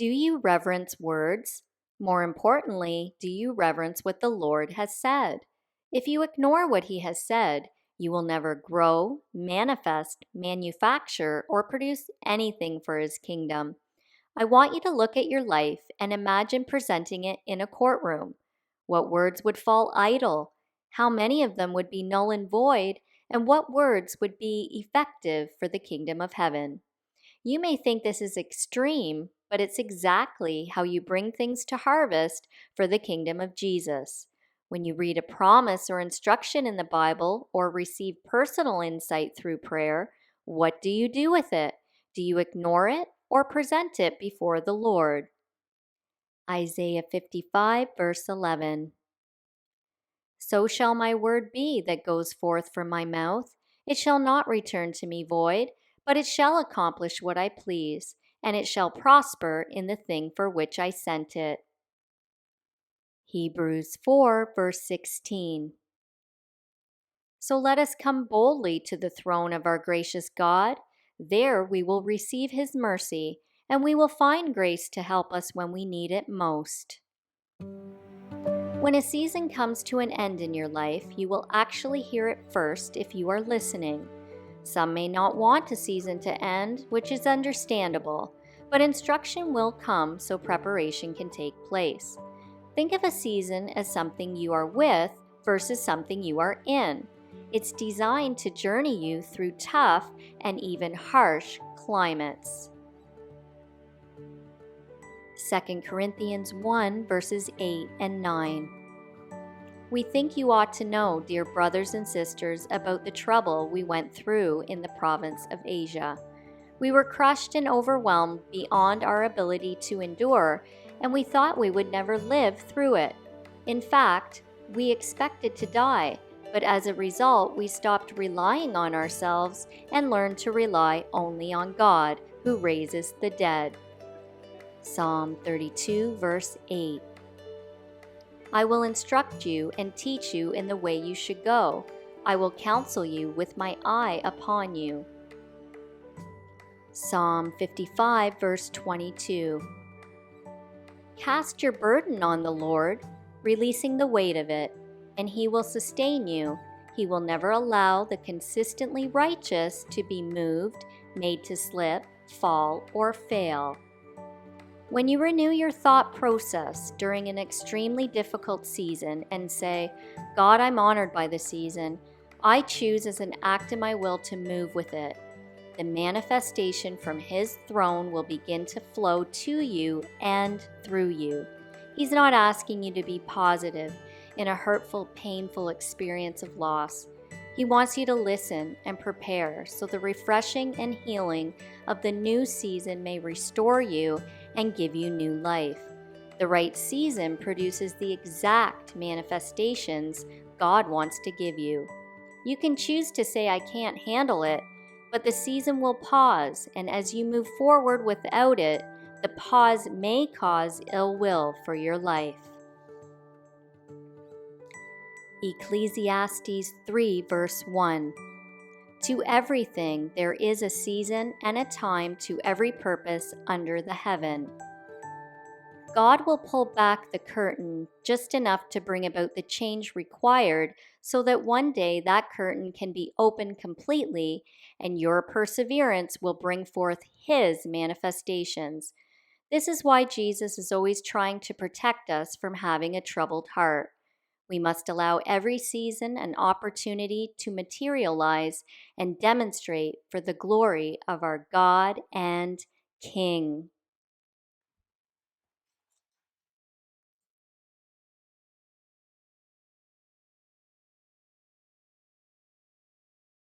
Do you reverence words? More importantly, do you reverence what the Lord has said? If you ignore what He has said, you will never grow, manifest, manufacture, or produce anything for His kingdom. I want you to look at your life and imagine presenting it in a courtroom. What words would fall idle? How many of them would be null and void? And what words would be effective for the kingdom of heaven? You may think this is extreme, but it's exactly how you bring things to harvest for the kingdom of Jesus. When you read a promise or instruction in the Bible or receive personal insight through prayer, what do you do with it? Do you ignore it or present it before the Lord? Isaiah 55, verse 11. So shall my word be that goes forth from my mouth. It shall not return to me void, but it shall accomplish what I please, and it shall prosper in the thing for which I sent it. Hebrews 4, verse 16. So let us come boldly to the throne of our gracious God. There we will receive His mercy, and we will find grace to help us when we need it most. When a season comes to an end in your life, you will actually hear it first if you are listening. Some may not want a season to end, which is understandable, but instruction will come so preparation can take place. Think of a season as something you are with versus something you are in. It's designed to journey you through tough and even harsh climates. 2 Corinthians 1 verses 8 and 9. We think you ought to know, dear brothers and sisters, about the trouble we went through in the province of Asia. We were crushed and overwhelmed beyond our ability to endure, and we thought we would never live through it. In fact, we expected to die, but as a result, we stopped relying on ourselves and learned to rely only on God, who raises the dead. Psalm 32, verse 8. I will instruct you and teach you in the way you should go. I will counsel you with my eye upon you. Psalm 55, verse 22. Cast your burden on the Lord, releasing the weight of it, and He will sustain you. He will never allow the consistently righteous to be moved, made to slip, fall, or fail. When you renew your thought process during an extremely difficult season and say, God, I'm honored by the season, I choose as an act of my will to move with it, the manifestation from His throne will begin to flow to you and through you. He's not asking you to be positive in a hurtful, painful experience of loss. He wants you to listen and prepare so the refreshing and healing of the new season may restore you and give you new life. The right season produces the exact manifestations God wants to give you. You can choose to say, I can't handle it, but the season will pause, and as you move forward without it, the pause may cause ill will for your life. Ecclesiastes 3, verse 1. To everything there is a season and a time to every purpose under the heaven. God will pull back the curtain just enough to bring about the change required so that one day that curtain can be opened completely and your perseverance will bring forth His manifestations. This is why Jesus is always trying to protect us from having a troubled heart. We must allow every season an opportunity to materialize and demonstrate for the glory of our God and King.